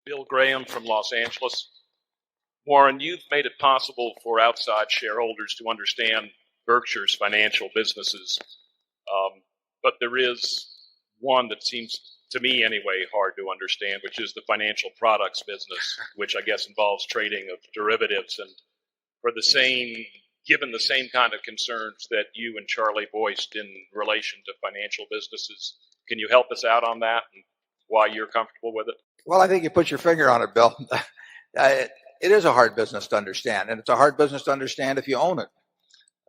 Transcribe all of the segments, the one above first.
Bill Graham from Los Angeles. Warren, you've made it possible for outside shareholders to understand Berkshire's financial businesses. But there is one that seems, to me anyway, hard to understand, which is the financial products business, which I guess involves trading of derivatives. And given the same kind of concerns that you and Charlie voiced in relation to financial businesses, can you help us out on that and why you're comfortable with it? Well, I think you put your finger on it, Bill. It is a hard business to understand, and it's a hard business to understand if you own it,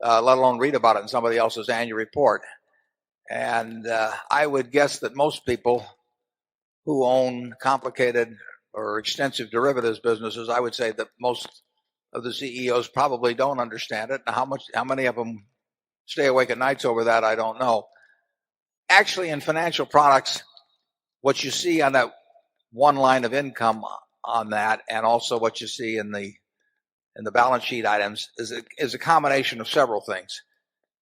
let alone read about it in somebody else's annual report. And I would guess that most people who own complicated or extensive derivatives businesses, I would say that most of the CEOs probably don't understand it. Now, how many of them stay awake at nights over that, I don't know. Actually, in financial products, what you see on that one line of income on that, and also what you see in the balance sheet items, is a combination of several things.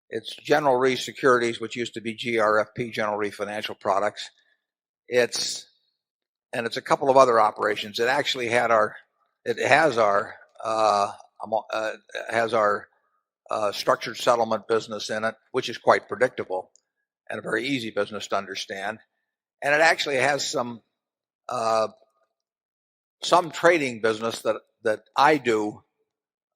It's General Re Securities, which used to be GRFP, General Re Financial Products. It's a couple of other operations. It actually has our structured settlement business in it, which is quite predictable and a very easy business to understand. And it actually has some trading business that I do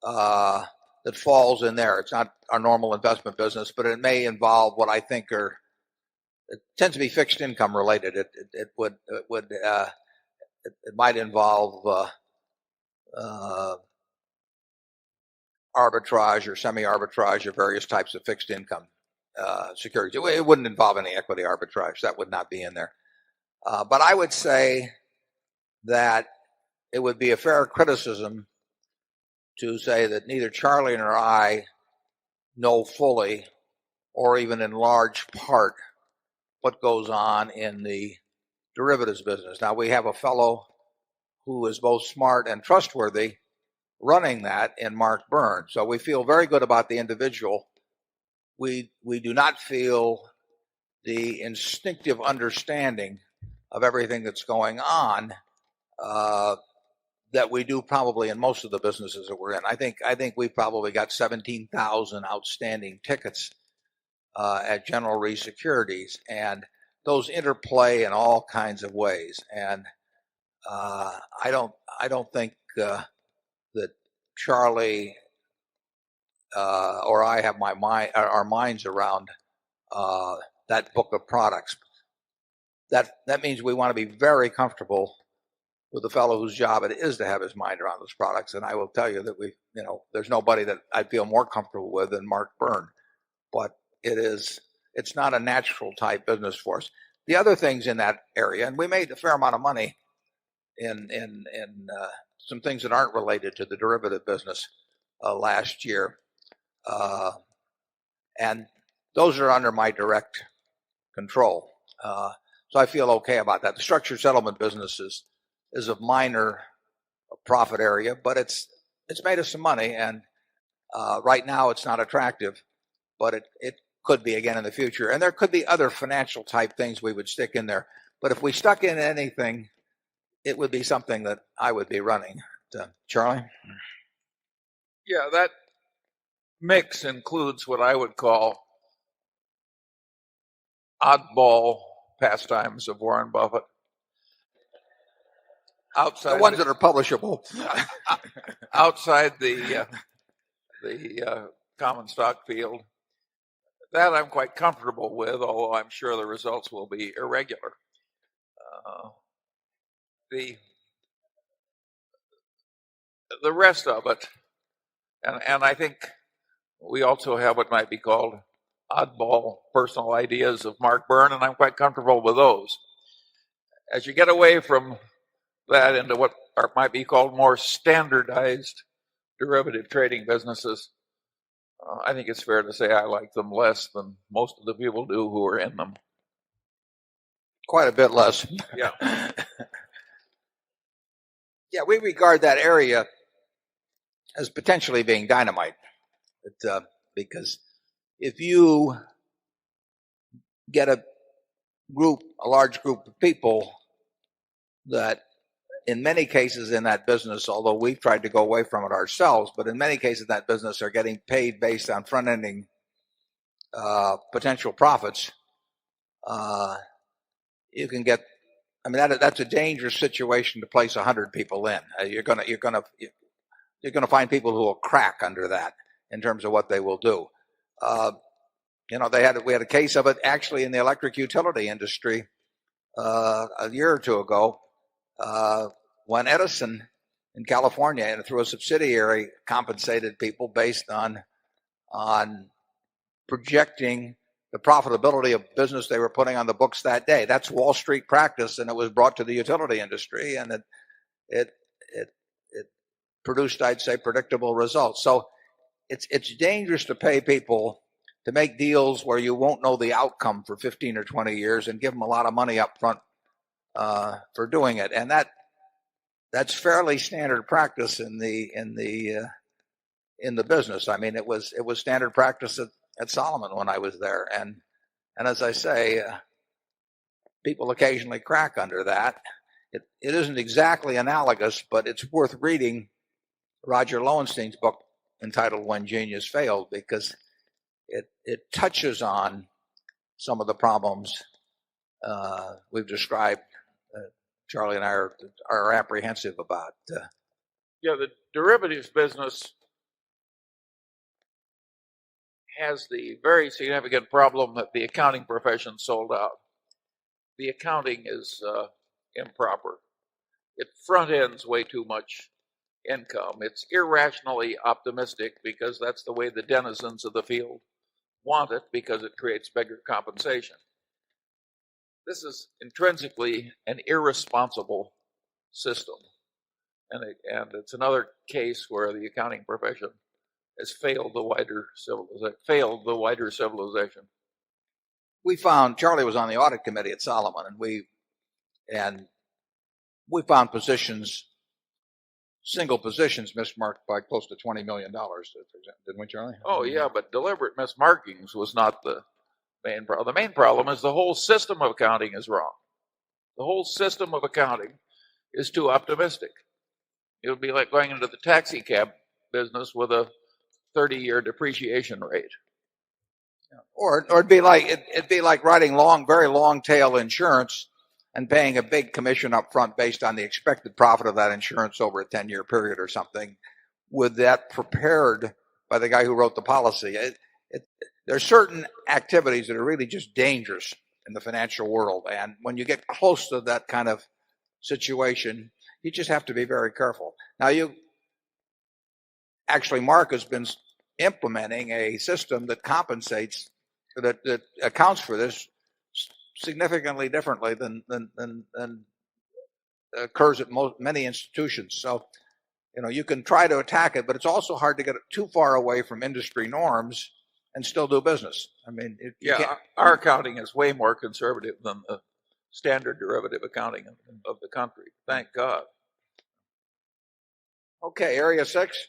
that falls in there. It's not our normal investment business, but it may involve what I think it tends to be fixed income related. It might involve arbitrage or semi-arbitrage of various types of fixed income securities. It wouldn't involve any equity arbitrage. That would not be in there. But I would say that it would be a fair criticism to say that neither Charlie nor I know fully, or even in large part, what goes on in the derivatives business. Now, we have a fellow who is both smart and trustworthy running that in Mark Byrne. So we feel very good about the individual. We do not feel the instinctive understanding of everything that's going on that we do probably in most of the businesses that we're in. I think we've probably got 17,000 outstanding tickets at General Re Securities, and those interplay in all kinds of ways. And I don't think that Charlie or I have our minds around that book of products. That means we want to be very comfortable with the fellow whose job it is to have his mind around those products. And I will tell you that there's nobody that I'd feel more comfortable with than Mark Byrne. But it's not a natural type business for us. The other things in that area, and we made a fair amount of money in some things that aren't related to the derivative business last year. And those are under my direct control. So I feel okay about that. The structured settlement business is a minor profit area, but it's made us some money, and right now it's not attractive, but it could be again in the future. And there could be other financial type things we would stick in there. But if we stuck in anything, it would be something that I would be running. Charlie? Yeah, that mix includes what I would call oddball pastimes of Warren Buffett. The ones that are publishable. Outside the common stock field. That I'm quite comfortable with, although I'm sure the results will be irregular. The rest of it, and I think we also have what might be called oddball personal ideas of Mark Byrne, and I'm quite comfortable with those. As you get away from that into what might be called more standardized derivative trading businesses, I think it's fair to say I like them less than most of the people do who are in them. Quite a bit less. Yeah. Yeah, we regard that area as potentially being dynamite. Because if you get a large group of people that in many cases in that business, although we've tried to go away from it ourselves, but in many cases that business are getting paid based on front-ending potential profits. You can get, I mean, that's a dangerous situation to place 100 people in. You're gonna find people who will crack under that in terms of what they will do. We had a case of it actually in the electric utility industry a year or two ago, when Edison in California and through a subsidiary compensated people based on projecting the profitability of business they were putting on the books that day. That's Wall Street practice, and it was brought to the utility industry, and it produced, I'd say, predictable results. So it's dangerous to pay people to make deals where you won't know the outcome for 15 or 20 years and give them a lot of money up front for doing it. And that's fairly standard practice in the business. I mean, it was standard practice at Solomon when I was there. And as I say, people occasionally crack under that. It isn't exactly analogous, but it's worth reading Roger Lowenstein's book entitled When Genius Failed, because it touches on some of the problems we've described. Charlie and I are apprehensive about. The derivatives business has the very significant problem that the accounting profession sold out. The accounting is improper. It front ends way too much income. It's irrationally optimistic because that's the way the denizens of the field want it, because it creates bigger compensation. This is intrinsically an irresponsible system, and it's another case where the accounting profession has failed the wider civilization. We found, Charlie was on the audit committee at Solomon, and we found single positions mismarked by close to $20 million, didn't we, Charlie? Oh yeah, but deliberate mismarkings was not the main problem. The main problem is the whole system of accounting is wrong. The whole system of accounting is too optimistic. It would be like going into the taxi cab business with a 30-year depreciation rate. Or it'd be like writing very long tail insurance and paying a big commission up front based on the expected profit of that insurance over a 10-year period or something, with that prepared by the guy who wrote the policy. There are certain activities that are really just dangerous in the financial world, and when you get close to that kind of situation, you just have to be very careful. Now, Mark has been implementing a system that compensates, that accounts for this significantly differently than occurs at many institutions. So, you can try to attack it, but it's also hard to get it too far away from industry norms and still do business. I mean, our accounting is way more conservative than the standard derivative accounting of the country. Thank God. Okay, Area 6.